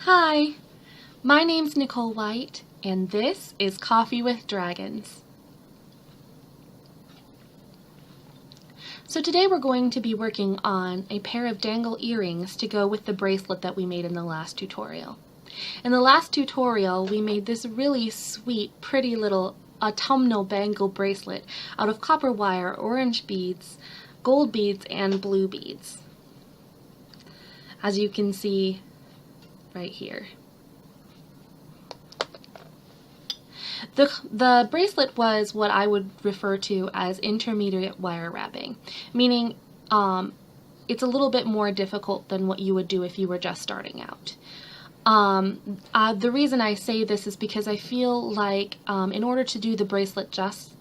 Hi, my name's Nichole White, and this is Coffee with Dragons. So today we're going to be working on a pair of dangle earrings to go with the bracelet that we made in the last tutorial. In the last tutorial, we made this really sweet, pretty little autumnal bangle bracelet out of copper wire, orange beads, gold beads, and blue beads. As you can see right here. The bracelet was what I would refer to as intermediate wire wrapping, meaning it's a little bit more difficult than what you would do if you were just starting out. The reason I say this is because I feel like in order to do the bracelet justice,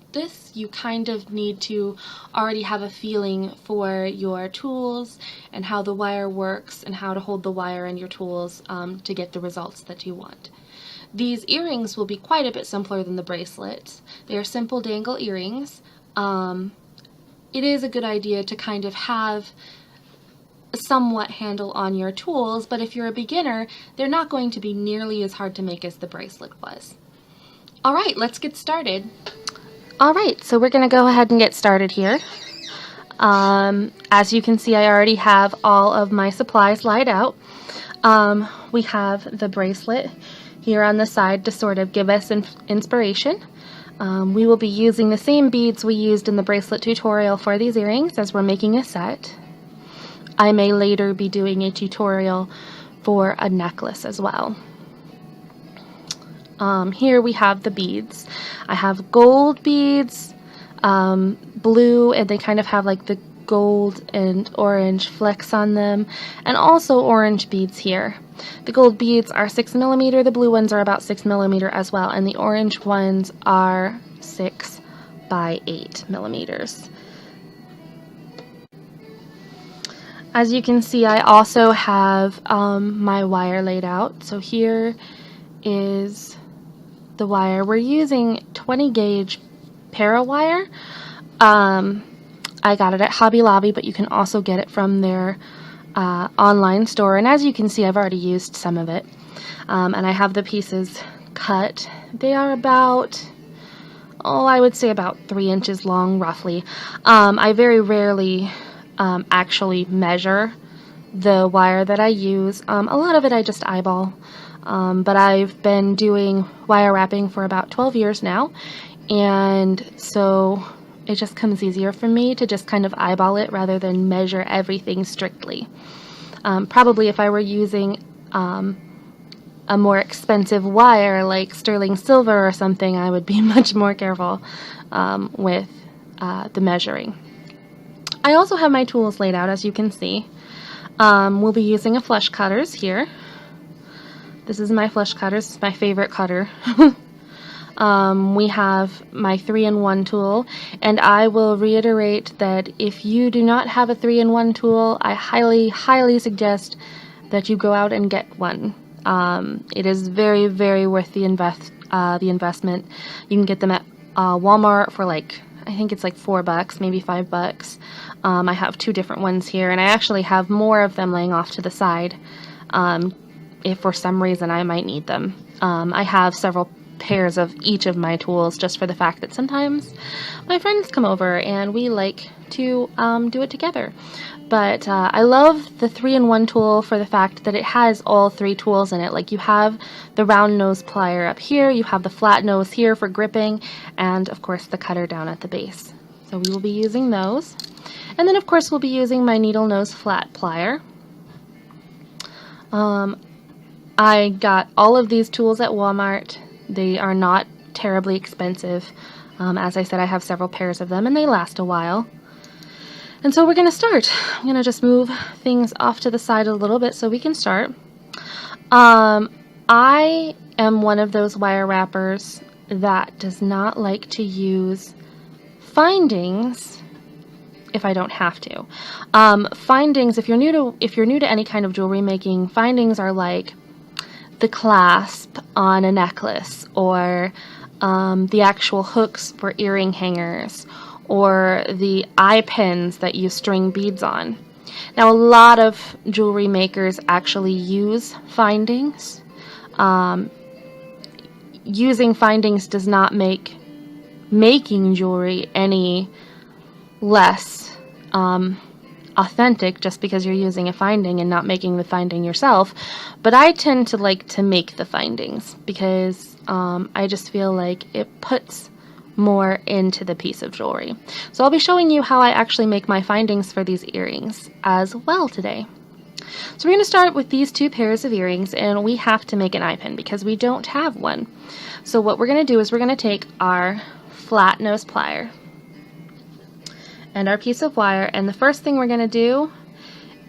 you kind of need to already have a feeling for your tools and how the wire works and how to hold the wire and your tools to get the results that you want. These earrings will be quite a bit simpler than the bracelets. They are simple dangle earrings. It is a good idea to kind of have a somewhat handle on your tools, but if you're a beginner, they're not going to be nearly as hard to make as the bracelet was. Alright, let's get started. Alright, so we're going to go ahead and get started here. As you can see, I already have all of my supplies laid out. We have the bracelet here on the side to sort of give us inspiration. We will be using the same beads we used in the bracelet tutorial for these earrings as we're making a set. I may later be doing a tutorial for a necklace as well. Here we have the beads. I have gold beads, blue, and they kind of have like the gold and orange flecks on them, and also orange beads here. The gold beads are 6 millimeter, the blue ones are about 6 millimeter as well, and the orange ones are 6 by 8 millimeters. As you can see, I also have my wire laid out. So here is the wire. We're using 20 gauge para wire. I got it at Hobby Lobby, but you can also get it from their online store. And as you can see, I've already used some of it. And I have the pieces cut. They are about, I would say about 3 inches long, roughly. I very rarely actually measure the wire that I use. A lot of it I just eyeball. But I've been doing wire wrapping for about 12 years now. And so it just comes easier for me to just kind of eyeball it rather than measure everything strictly. Probably if I were using a more expensive wire like sterling silver or something, I would be much more careful with the measuring. I also have my tools laid out, as you can see. We'll be using a flush cutters here. This is my flush cutters, it's my favorite cutter. We have my 3-in-1 tool, and I will reiterate that if you do not have a 3-in-1 tool, I highly suggest that you go out and get one. It is very, very worth the investment. You can get them at Walmart for I think it's like $4, maybe $5. I have 2 different ones here, and I actually have more of them laying off to the side if for some reason I might need them. I have several pairs of each of my tools just for the fact that sometimes my friends come over and we like to do it together. But I love the 3-in-1 tool for the fact that it has all 3 tools in it. Like, you have the round nose plier up here, you have the flat nose here for gripping, and of course the cutter down at the base. So we will be using those. And then of course we'll be using my needle nose flat plier. I got all of these tools at Walmart. They are not terribly expensive. As I said, I have several pairs of them and they last a while. And so we're going to start. I'm going to just move things off to the side a little bit so we can start. I am one of those wire wrappers that does not like to use findings if I don't have to. Findings, if you're new to any kind of jewelry making, findings are like the clasp on a necklace, or the actual hooks for earring hangers, or the eye pins that you string beads on. Now, a lot of jewelry makers actually use findings. Using findings does not make making jewelry any less authentic just because you're using a finding and not making the finding yourself. But I tend to like to make the findings because I just feel like it puts more into the piece of jewelry. So I'll be showing you how I actually make my findings for these earrings as well today. So we're going to start with these two pairs of earrings, and we have to make an eye pin because we don't have one. So what we're going to do is we're going to take our flat nose plier and our piece of wire, and the first thing we're going to do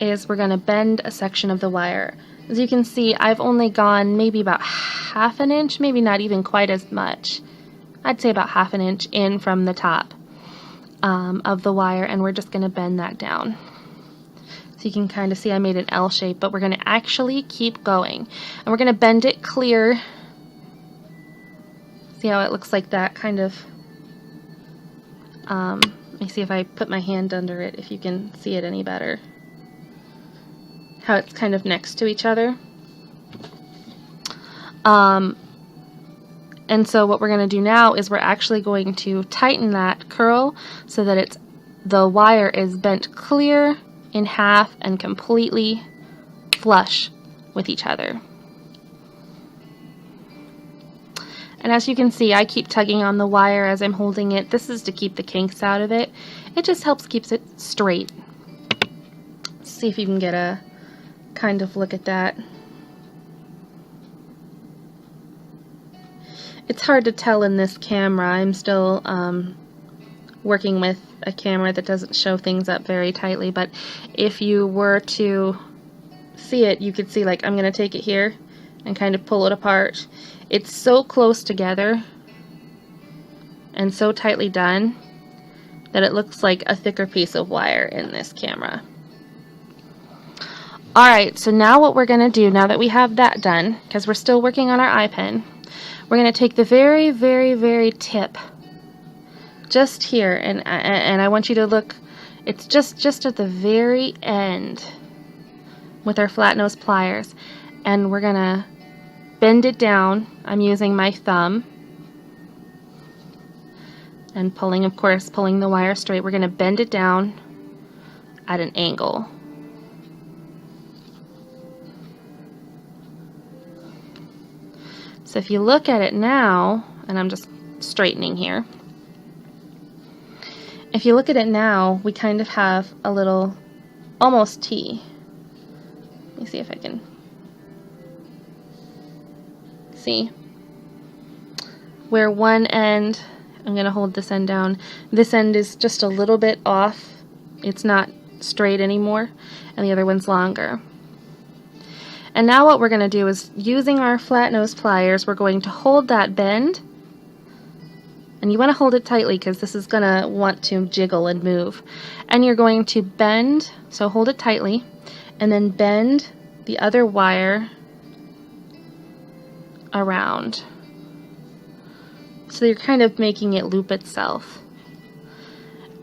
is we're going to bend a section of the wire. As you can see, I've only gone maybe about half an inch, maybe not even quite as much. I'd say about half an inch in from the top of the wire, and we're just going to bend that down. So you can kind of see I made an L shape, but we're going to actually keep going. And we're going to bend it clear. See how it looks like that kind of, let me see if I put my hand under it, if you can see it any better. How it's kind of next to each other. And so what we're going to do now is we're actually going to tighten that curl so that the wire is bent clear in half and completely flush with each other. And as you can see, I keep tugging on the wire as I'm holding it. This is to keep the kinks out of it. It just keeps it straight. Let's see if you can get a kind of look at that. It's hard to tell in this camera. I'm still working with a camera that doesn't show things up very tightly, but if you were to see it, you could see, like, I'm going to take it here and kind of pull it apart. It's so close together and so tightly done that it looks like a thicker piece of wire in this camera. Alright, so now what we're going to do, now that we have that done, because we're still working on our eye pin, we're going to take the very, very, very tip, just here, and I want you to look, it's just at the very end with our flat nose pliers, and we're going to bend it down. I'm using my thumb and pulling, of course, pulling the wire straight. We're going to bend it down at an angle. So if you look at it now, and I'm just straightening here, if you look at it now, we kind of have a little, almost T. Let me see if I can see. Where one end, I'm going to hold this end down, this end is just a little bit off. It's not straight anymore, and the other one's longer. And now what we're going to do is, using our flat nose pliers, we're going to hold that bend. And you want to hold it tightly because this is going to want to jiggle and move. And you're going to bend, so hold it tightly, and then bend the other wire around. So you're kind of making it loop itself.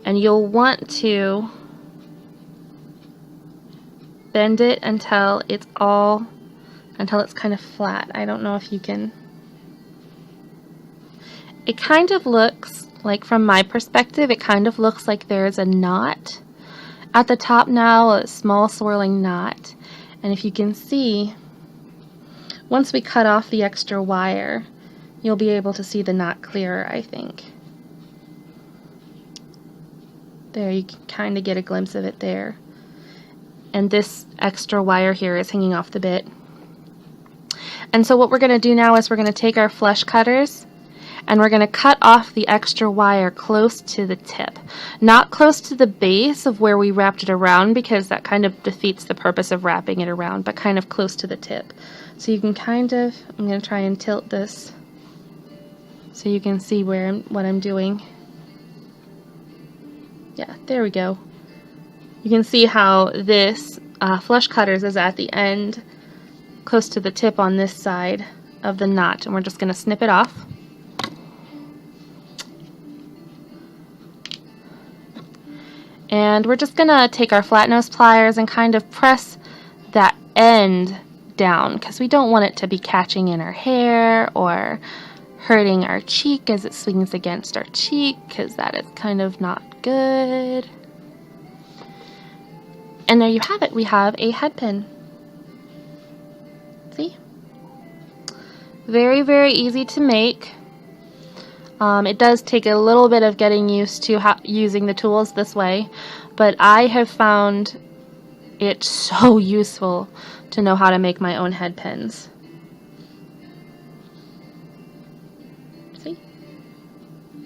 And you'll want to bend it until it's kind of flat. I don't know if you can. It kind of looks like, from my perspective, it kind of looks like there's a knot at the top now, a small swirling knot. And if you can see, once we cut off the extra wire, you'll be able to see the knot clearer, I think. There, you can kind of get a glimpse of it there. And this extra wire here is hanging off the bit. And so what we're going to do now is we're going to take our flush cutters and we're going to cut off the extra wire close to the tip. Not close to the base of where we wrapped it around, because that kind of defeats the purpose of wrapping it around, but kind of close to the tip. So you can kind of, I'm going to try and tilt this so you can see what I'm doing. Yeah, there we go. You can see how this flush cutters is at the end, close to the tip on this side of the knot, and we're just going to snip it off. And we're just going to take our flat nose pliers and kind of press that end down because we don't want it to be catching in our hair or hurting our cheek as it swings against our cheek, because that is kind of not good. And there you have it. We have a head pin. See? Very, very easy to make. It does take a little bit of getting used to using the tools this way, but I have found it so useful to know how to make my own head pins. See?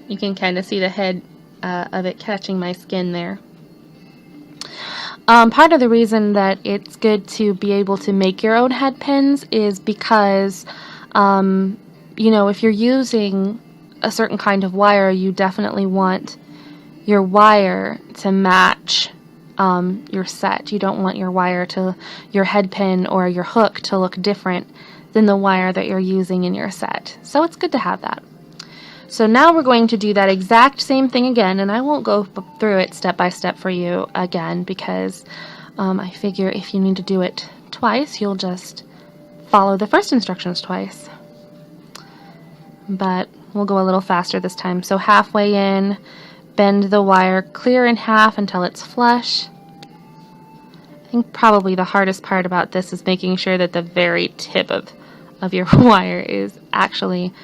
You can kind of see the head of it catching my skin there. Part of the reason that it's good to be able to make your own head pins is because, you know, if you're using a certain kind of wire, you definitely want your wire to match your set. You don't want your head pin or your hook to look different than the wire that you're using in your set. So it's good to have that. So now we're going to do that exact same thing again, and I won't go through it step by step for you again because I figure if you need to do it twice, you'll just follow the first instructions twice. But we'll go a little faster this time. So halfway in, bend the wire clear in half until it's flush. I think probably the hardest part about this is making sure that the very tip of your wire is actually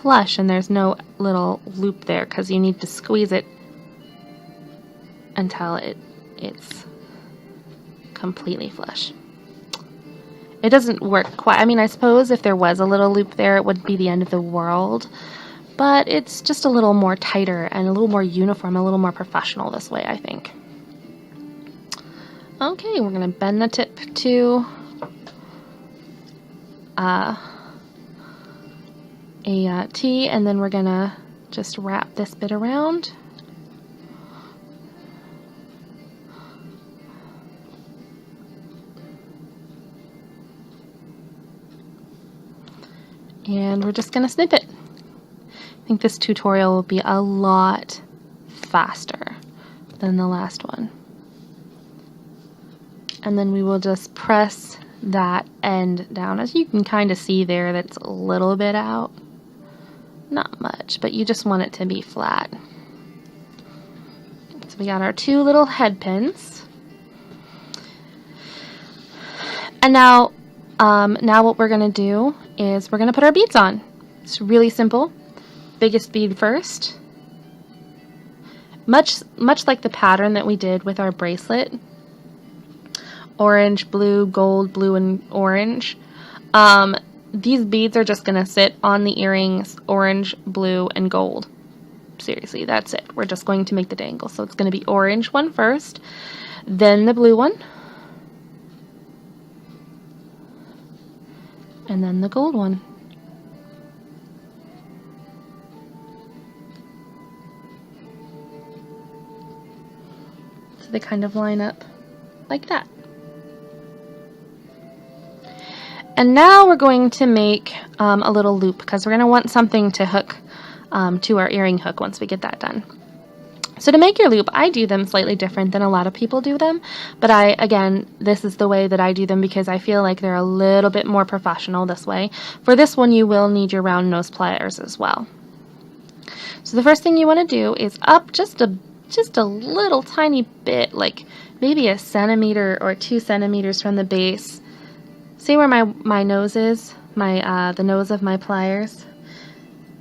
flush and there's no little loop there, because you need to squeeze it until it's completely flush. It doesn't work quite. I mean, I suppose if there was a little loop there, it wouldn't be the end of the world, but it's just a little more tighter and a little more uniform, a little more professional this way, I think. Okay, we're going to bend the tip to a T, and then we're going to just wrap this bit around. And we're just going to snip it. I think this tutorial will be a lot faster than the last one. And then we will just press that end down. As you can kind of see there, that's a little bit out. Not much, but you just want it to be flat. So we got our two little head pins. And now what we're going to do is we're going to put our beads on. It's really simple. Biggest bead first. Much like the pattern that we did with our bracelet. Orange, blue, gold, blue, and orange. These beads are just going to sit on the earrings, orange, blue, and gold. Seriously, that's it. We're just going to make the dangle. So it's going to be orange one first, then the blue one, and then the gold one. So they kind of line up like that. And now we're going to make a little loop, because we're going to want something to hook to our earring hook once we get that done. So to make your loop, I do them slightly different than a lot of people do them, but again, this is the way that I do them because I feel like they're a little bit more professional this way. For this one, you will need your round nose pliers as well. So the first thing you want to do is up just a little tiny bit, like maybe a centimeter or 2 centimeters from the base. See where my nose is? The nose of my pliers?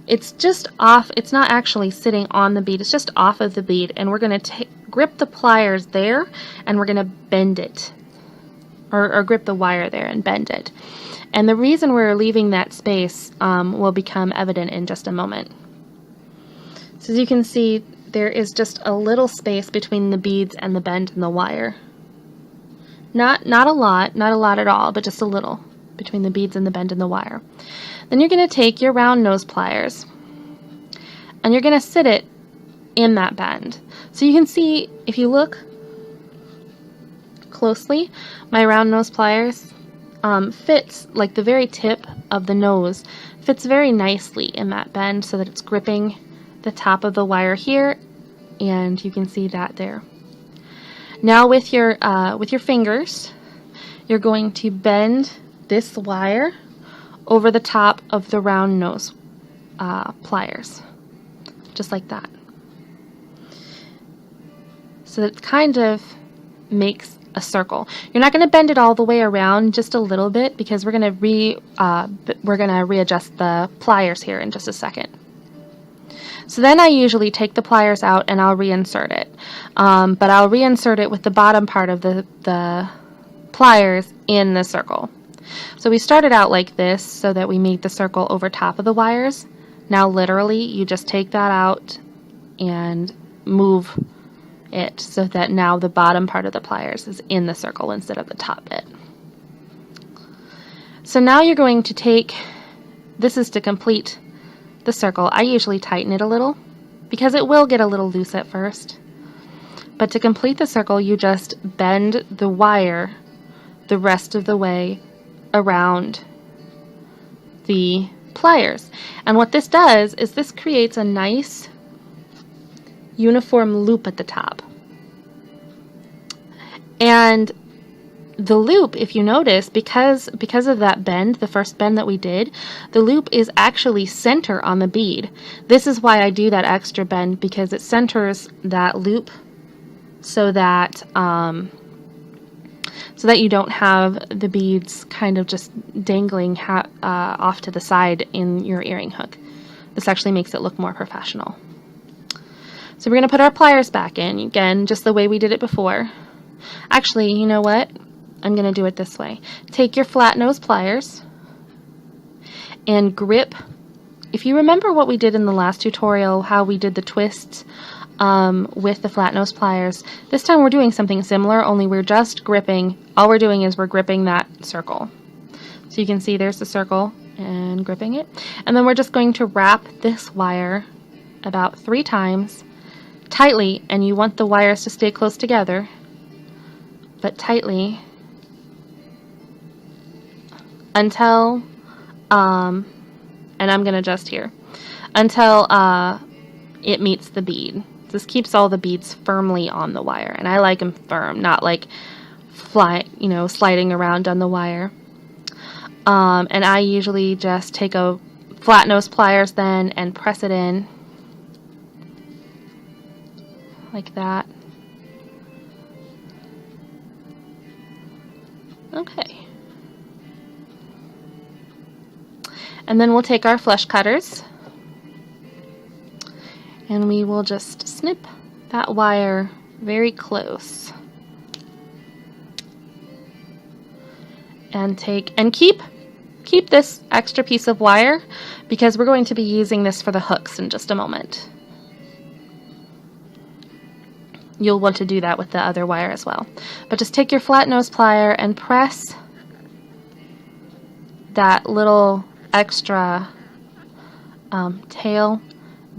It's just off. It's not actually sitting on the bead. It's just off of the bead. And we're going to grip the pliers there, and we're going to bend it. Or grip the wire there and bend it. And the reason we're leaving that space will become evident in just a moment. So as you can see, there is just a little space between the beads and the bend in the wire. Not a lot at all, but just a little between the beads and the bend in the wire. Then you're going to take your round nose pliers and you're going to sit it in that bend. So you can see, if you look closely, my round nose pliers fits, like the very tip of the nose fits very nicely in that bend so that it's gripping the top of the wire here, and you can see that there. Now with your fingers, you're going to bend this wire over the top of the round nose pliers, just like that. So that it kind of makes a circle. You're not going to bend it all the way around, just a little bit, because we're going to readjust the pliers here in just a second. So then I usually take the pliers out and I'll reinsert it, but I'll reinsert it with the bottom part of the pliers in the circle. So we started out like this so that we made the circle over top of the wires. Now literally you just take that out and move it so that now the bottom part of the pliers is in the circle instead of the top bit. So now you're going to take, this is to complete the circle. I usually tighten it a little because it will get a little loose at first. But to complete the circle, you just bend the wire the rest of the way around the pliers. And what this does is this creates a nice uniform loop at the top. And the loop, if you notice, because of that bend, the first bend that we did, the loop is actually center on the bead. This is why I do that extra bend, because it centers that loop so that you don't have the beads kind of just dangling off to the side in your earring hook. This actually makes it look more professional. So we're going to put our pliers back in, again, just the way we did it before. Actually, you know what? I'm going to do it this way. Take your flat nose pliers and grip. If you remember what we did in the last tutorial, how we did the twists with the flat nose pliers, this time we're doing something similar, only we're just gripping. All we're doing is we're gripping that circle. So you can see there's the circle and gripping it. And then we're just going to wrap this wire about 3 times tightly, and you want the wires to stay close together, but tightly, until, and I'm going to adjust here, until it meets the bead. This keeps all the beads firmly on the wire, and I like them firm, not like sliding around on the wire. And I usually just take a flat nose pliers then and press it in like that. Okay. And then we'll take our flush cutters and we will just snip that wire very close. And keep this extra piece of wire because we're going to be using this for the hooks in just a moment. You'll want to do that with the other wire as well. But just take your flat nose plier and press that little extra tail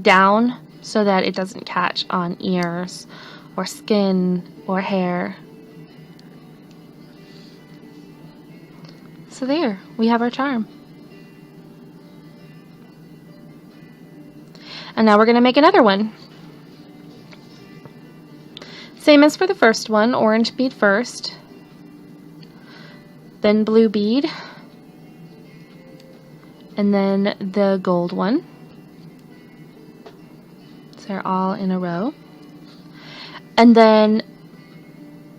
down so that it doesn't catch on ears or skin or hair. So there, we have our charm. And now we're going to make another one. Same as for the first one, orange bead first, then blue bead, and then the gold one. So they're all in a row. And then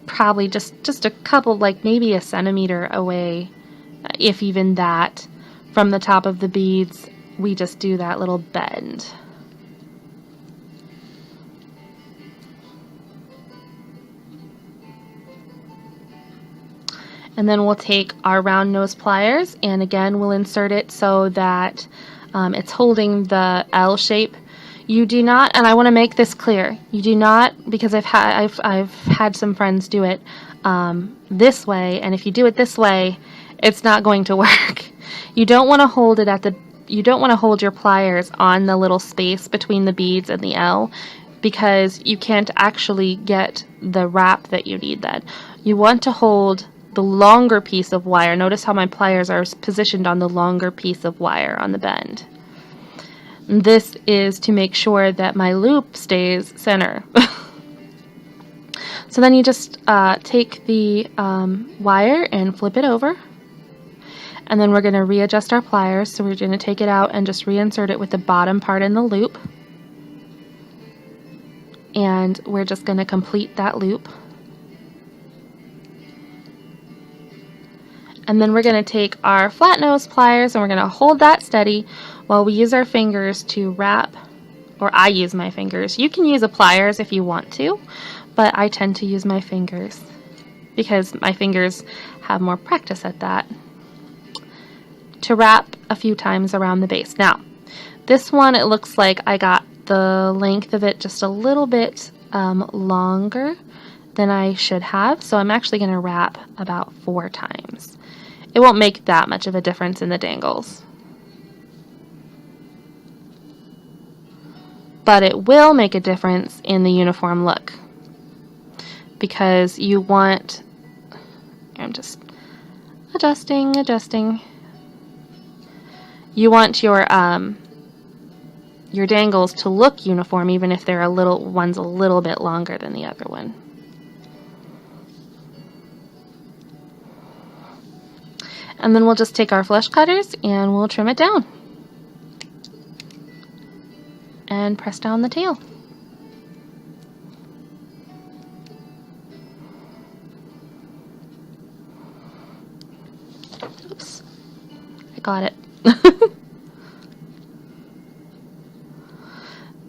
probably just a couple, like maybe a centimeter away, if even that, from the top of the beads, we just do that little bend. And then we'll take our round nose pliers and again we'll insert it so that it's holding the L shape. You do not, and I want to make this clear, you do not, because I've had some friends do it this way, and if you do it this way, it's not going to work. You don't want to hold it you don't want to hold your pliers on the little space between the beads and the L, because you can't actually get the wrap that you need then. You want to hold the longer piece of wire. Notice how my pliers are positioned on the longer piece of wire on the bend. And this is to make sure that my loop stays center. So then you just take the wire and flip it over, and then we're going to readjust our pliers. So we're going to take it out and just reinsert it with the bottom part in the loop, and we're just going to complete that loop. And then we're going to take our flat nose pliers and we're going to hold that steady while we use our fingers to wrap, or I use my fingers. You can use a pliers if you want to, but I tend to use my fingers because my fingers have more practice at that, to wrap a few times around the base. Now, this one, it looks like I got the length of it just a little bit longer than I should have, so I'm actually going to wrap about 4 times. It won't make that much of a difference in the dangles, but it will make a difference in the uniform look, because you want, I'm just adjusting. You want your dangles to look uniform, even if they're one's a little bit longer than the other one. And then we'll just take our flush cutters and we'll trim it down and press down the tail. Oops, I got it.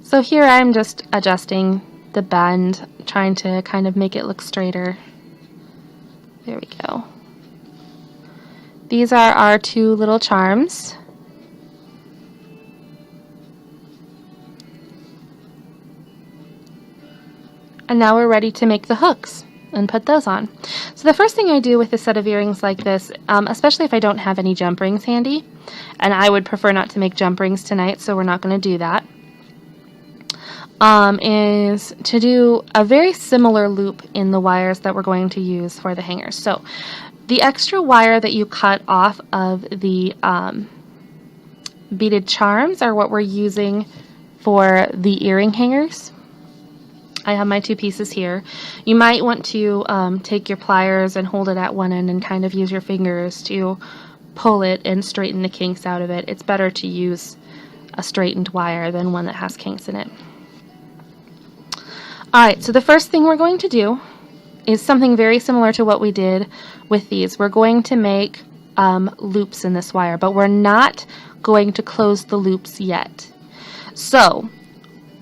So here I'm just adjusting the bend, trying to kind of make it look straighter. There we go. These are our 2 little charms. And now we're ready to make the hooks and put those on. So the first thing I do with a set of earrings like this, especially if I don't have any jump rings handy, and I would prefer not to make jump rings tonight, so we're not going to do that, is to do a very similar loop in the wires that we're going to use for the hangers. So the extra wire that you cut off of the beaded charms are what we're using for the earring hangers. I have my 2 pieces here. You might want to take your pliers and hold it at one end and kind of use your fingers to pull it and straighten the kinks out of it. It's better to use a straightened wire than one that has kinks in it. Alright, so the first thing we're going to do is something very similar to what we did with these. We're going to make loops in this wire, but we're not going to close the loops yet. So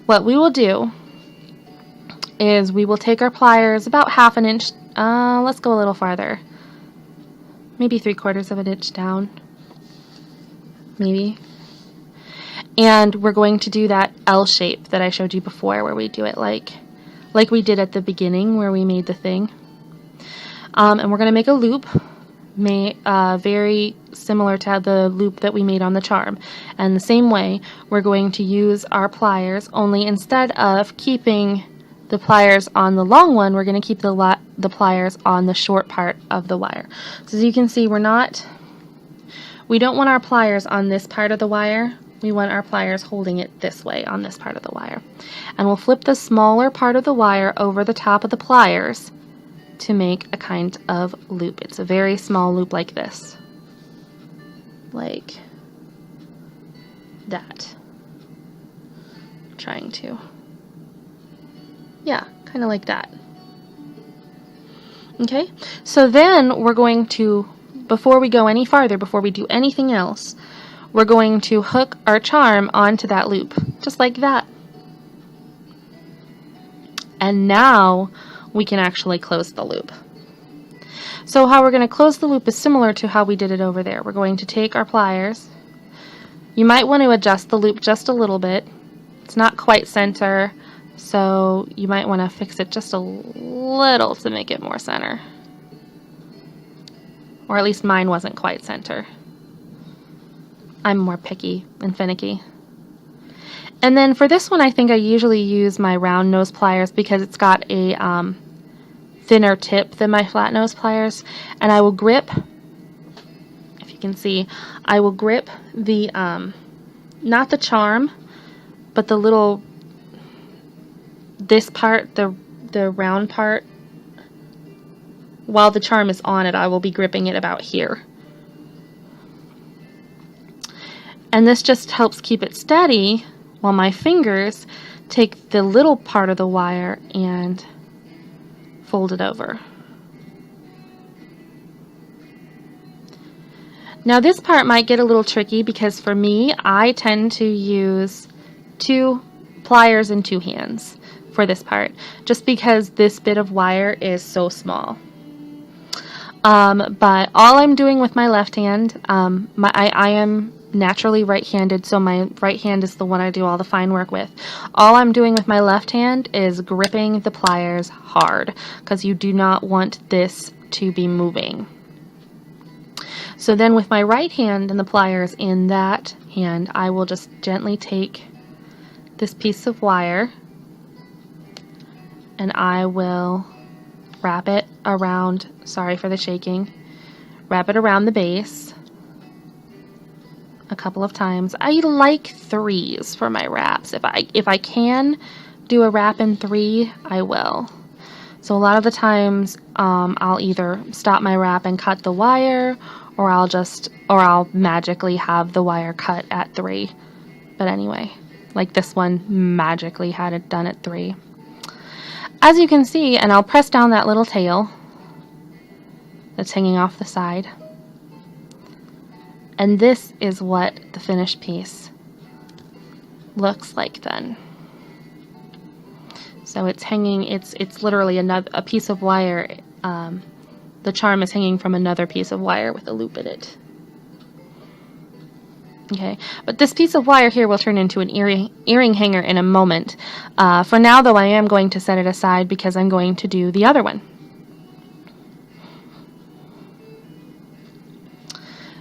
what we will do is we will take our pliers about 1/2 inch, let's go a little farther, maybe 3/4 of an inch down, maybe, and we're going to do that L shape that I showed you before, where we do it like we did at the beginning where we made the thing. And we're going to make a loop very similar to the loop that we made on the charm. And the same way, we're going to use our pliers, only instead of keeping the pliers on the long one, we're going to keep the pliers on the short part of the wire. So as you can see, we don't want our pliers on this part of the wire. We want our pliers holding it this way on this part of the wire. And we'll flip the smaller part of the wire over the top of the pliers to make a kind of loop. It's a very small loop like this. Like that. Trying to. Yeah, kind of like that. Okay, so then we're going to, before we go any farther, before we do anything else, we're going to hook our charm onto that loop, just like that. And now we can actually close the loop. So how we're going to close the loop is similar to how we did it over there. We're going to take our pliers. You might want to adjust the loop just a little bit. It's not quite center, so you might want to fix it just a little to make it more center. Or at least mine wasn't quite center. I'm more picky and finicky. And then for this one, I think I usually use my round nose pliers because it's got a thinner tip than my flat nose pliers. And I will grip, if you can see, I will grip the, not the charm, but the little, this part, the round part while the charm is on it, I will be gripping it about here. And this just helps keep it steady while my fingers take the little part of the wire and fold it over. Now this part might get a little tricky because for me, I tend to use 2 pliers and 2 hands for this part, just because this bit of wire is so small. But all I'm doing with my left hand, I am naturally right-handed, so my right hand is the one I do all the fine work with. All I'm doing with my left hand is gripping the pliers hard, because you do not want this to be moving. So then with my right hand and the pliers in that hand, I will just gently take this piece of wire and I will wrap it around, sorry for the shaking, wrap it around the base a couple of times. I like 3s for my wraps. If I can do a wrap in 3, I will. So a lot of the times I'll either stop my wrap and cut the wire, or I'll magically have the wire cut at 3. But anyway, like this one magically had it done at 3. As you can see, and I'll press down that little tail that's hanging off the side. And this is what the finished piece looks like then. So it's hanging, it's literally a piece of wire. The charm is hanging from another piece of wire with a loop in it. Okay, but this piece of wire here will turn into an earring hanger in a moment. For now, though, I am going to set it aside because I'm going to do the other one.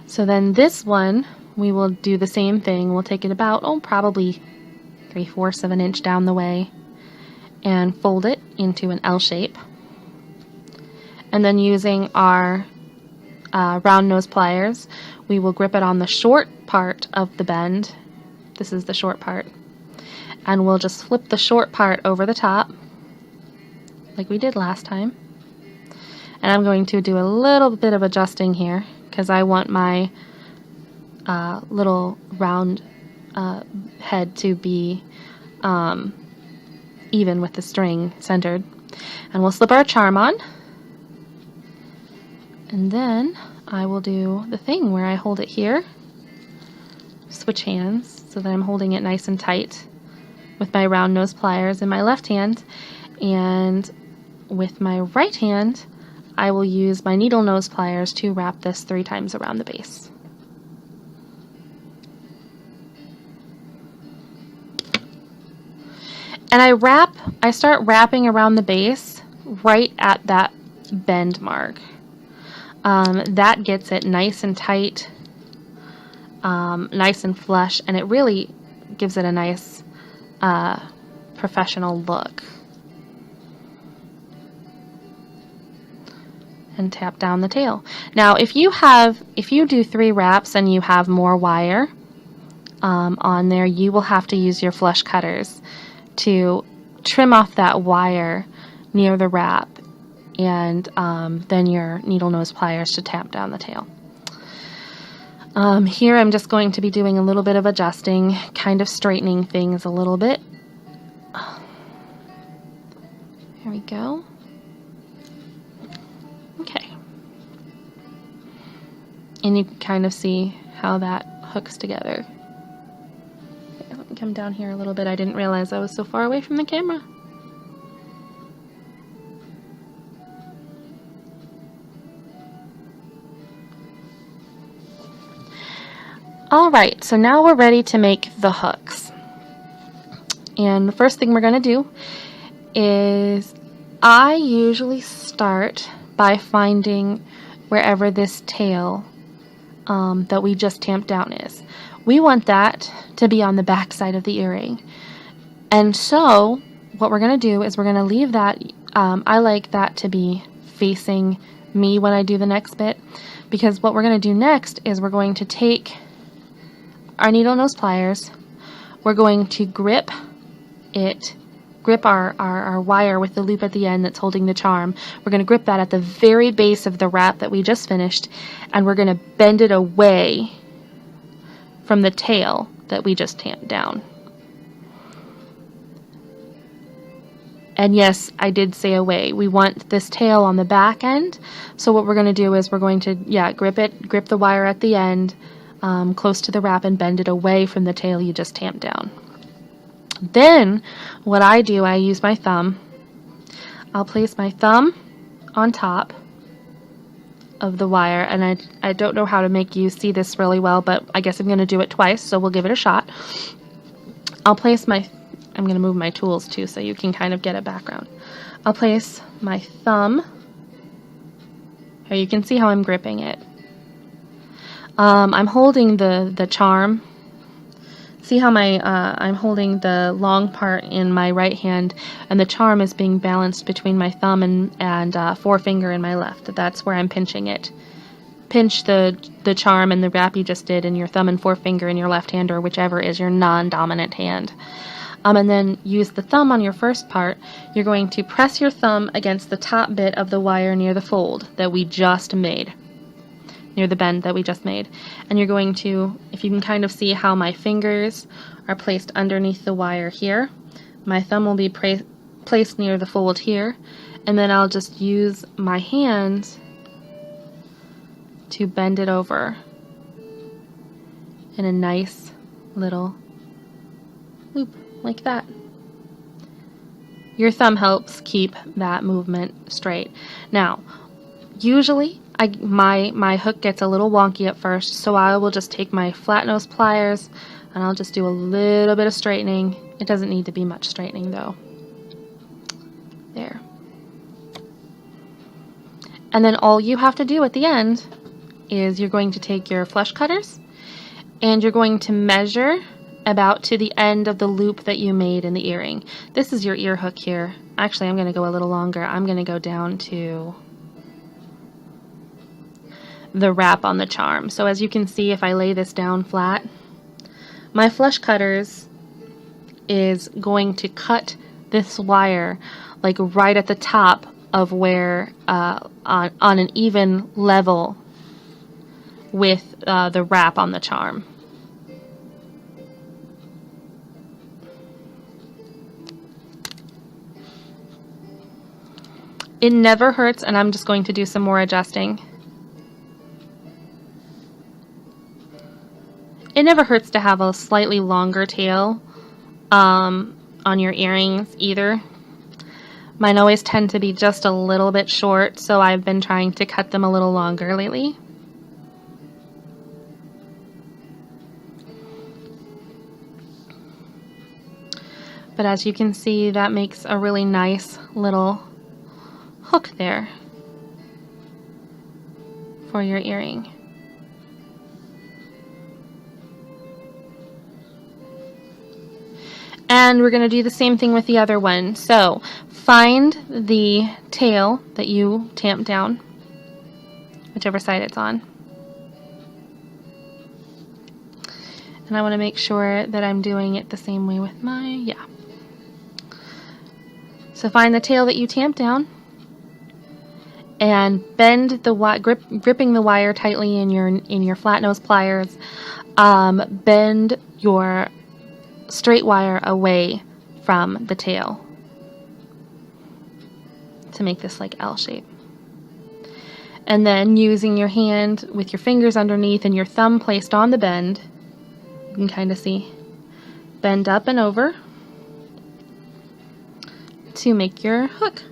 So then this one, we will do the same thing. We'll take it about, probably 3/4 of an inch down the way and fold it into an L shape. And then using our round nose pliers, we will grip it on the short part of the bend. This is the short part. And we'll just flip the short part over the top, like we did last time. And I'm going to do a little bit of adjusting here, because I want my little round head to be even with the string centered. And we'll slip our charm on. And then I will do the thing where I hold it here, switch hands so that I'm holding it nice and tight with my round nose pliers in my left hand, and with my right hand I will use my needle nose pliers to wrap this 3 times around the base. And I start wrapping around the base right at that bend mark. That gets it nice and tight, nice and flush, and it really gives it a nice professional look. And tap down the tail. Now if you do 3 wraps and you have more wire on there, you will have to use your flush cutters to trim off that wire near the wrap, and then your needle nose pliers to tap down the tail. Here I'm just going to be doing a little bit of adjusting, kind of straightening things a little bit. Here we go. Okay. And you can kind of see how that hooks together. Okay, let me come down here a little bit. I didn't realize I was so far away from the camera. Alright, so now we're ready to make the hooks. And the first thing we're going to do is, I usually start by finding wherever this tail that we just tamped down is. We want that to be on the back side of the earring. And so what we're going to do is we're going to leave that, I like that to be facing me when I do the next bit, because what we're going to do next is we're going to take our needle nose pliers, we're going to grip it grip our wire with the loop at the end that's holding the charm. We're going to grip that at the very base of the wrap that we just finished, and we're going to bend it away from the tail that we just tamped down. And yes, I did say away. We want this tail on the back end. So what we're going to do is we're going to, grip the wire at the end, close to the wrap, and bend it away from the tail you just tamped down. Then what I do, I use my thumb. I'll place my thumb on top of the wire, and I don't know how to make you see this really well, but I guess I'm going to do it twice, so we'll give it a shot. I'm going to move my tools too so you can kind of get a background. I'll place my thumb, here you can see how I'm gripping it. I'm holding the charm. See how I'm holding the long part in my right hand, and the charm is being balanced between my thumb and forefinger in my left. That's where I'm pinching it. Pinch the charm and the wrap you just did in your thumb and forefinger in your left hand, or whichever is your non-dominant hand. And then use the thumb on your first part. You're going to press your thumb against the top bit of the wire near the fold that we just made, near the bend that we just made. And you're going to, if you can kind of see how my fingers are placed underneath the wire here, my thumb will be placed near the fold here, and then I'll just use my hands to bend it over in a nice little loop like that. Your thumb helps keep that movement straight. Now, usually my hook gets a little wonky at first, so I will just take my flat nose pliers and I'll just do a little bit of straightening. It doesn't need to be much straightening though. There. And then all you have to do at the end is you're going to take your flush cutters and you're going to measure about to the end of the loop that you made in the earring. This is your ear hook here. Actually, I'm going to go a little longer. I'm going to go down to the wrap on the charm. So as you can see, if I lay this down flat, my flush cutters is going to cut this wire like right at the top of where on an even level with the wrap on the charm. It never hurts, and I'm just going to do some more adjusting. It never hurts to have a slightly longer tail on your earrings either. Mine always tend to be just a little bit short, so I've been trying to cut them a little longer lately. But as you can see, that makes a really nice little hook there for your earring. And we're going to do the same thing with the other one. So find the tail that you tamped down, whichever side it's on. And I want to make sure that I'm doing it the same way with my, So find the tail that you tamped down and bend the gripping the wire tightly in your flat nose pliers. Bend your straight wire away from the tail to make this like L shape. And then using your hand with your fingers underneath and your thumb placed on the bend, you can kind of see, bend up and over to make your hook.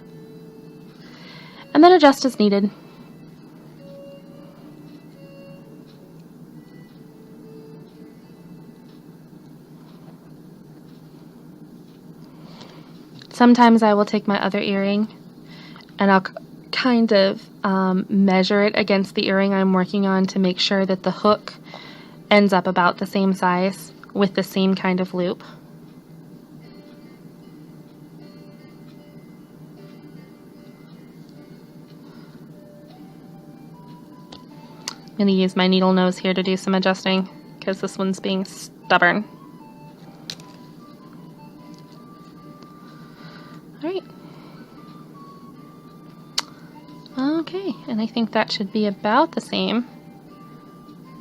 And then adjust as needed. Sometimes I will take my other earring and I'll kind of measure it against the earring I'm working on to make sure that the hook ends up about the same size with the same kind of loop. I'm going to use my needle nose here to do some adjusting because this one's being stubborn. and I think that should be about the same.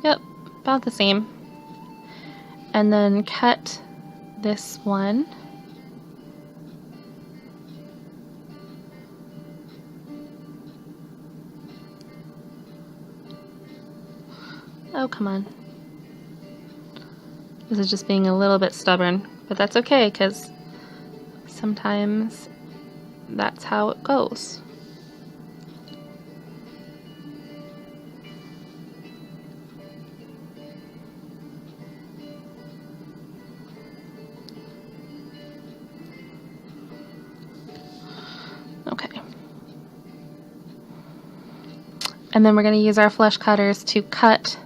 Yep, about the same. And then cut this one. Oh, come on. This is just being a little bit stubborn, but that's okay, because sometimes that's how it goes. Okay. And then we're going to use our flush cutters to cut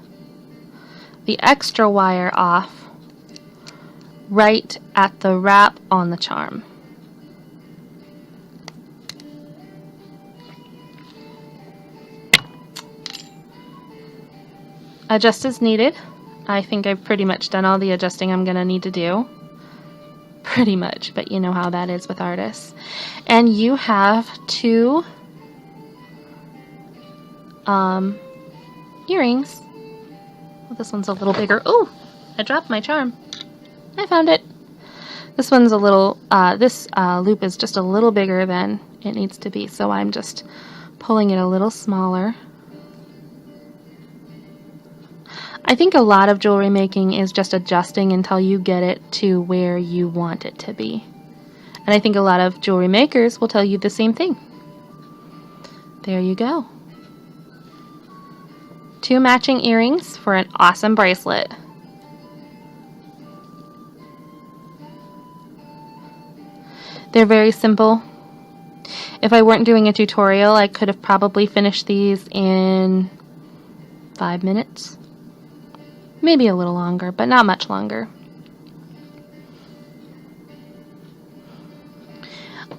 the extra wire off right at the wrap on the charm. Adjust as needed. I think I've pretty much done all the adjusting I'm going to need to do. Pretty much, but you know how that is with artists. And you have two earrings. Well, this one's a little bigger. Oh, I dropped my charm. I found it. This one's a little, this loop is just a little bigger than it needs to be, so I'm just pulling it a little smaller. I think a lot of jewelry making is just adjusting until you get it to where you want it to be. And I think a lot of jewelry makers will tell you the same thing. There you go. 2 matching earrings for an awesome bracelet. They're very simple. If I weren't doing a tutorial, I could have probably finished these in 5 minutes. Maybe a little longer, but not much longer.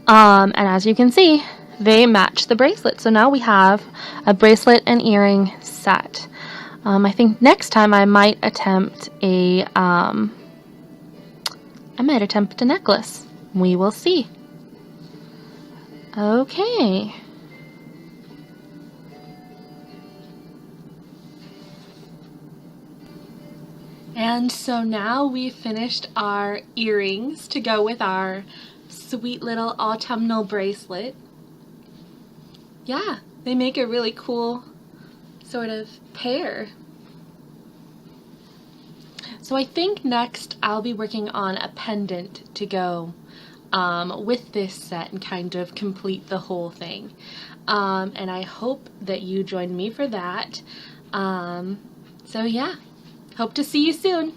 And as you can see, they match the bracelet. So now we have a bracelet and earring set. I think next time I might attempt a necklace. We will see. Okay. And so now we've finished our earrings to go with our sweet little autumnal bracelet. Yeah, they make a really cool sort of pair. So I think next I'll be working on a pendant to go with this set and kind of complete the whole thing. And I hope that you join me for that. So yeah. Hope to see you soon.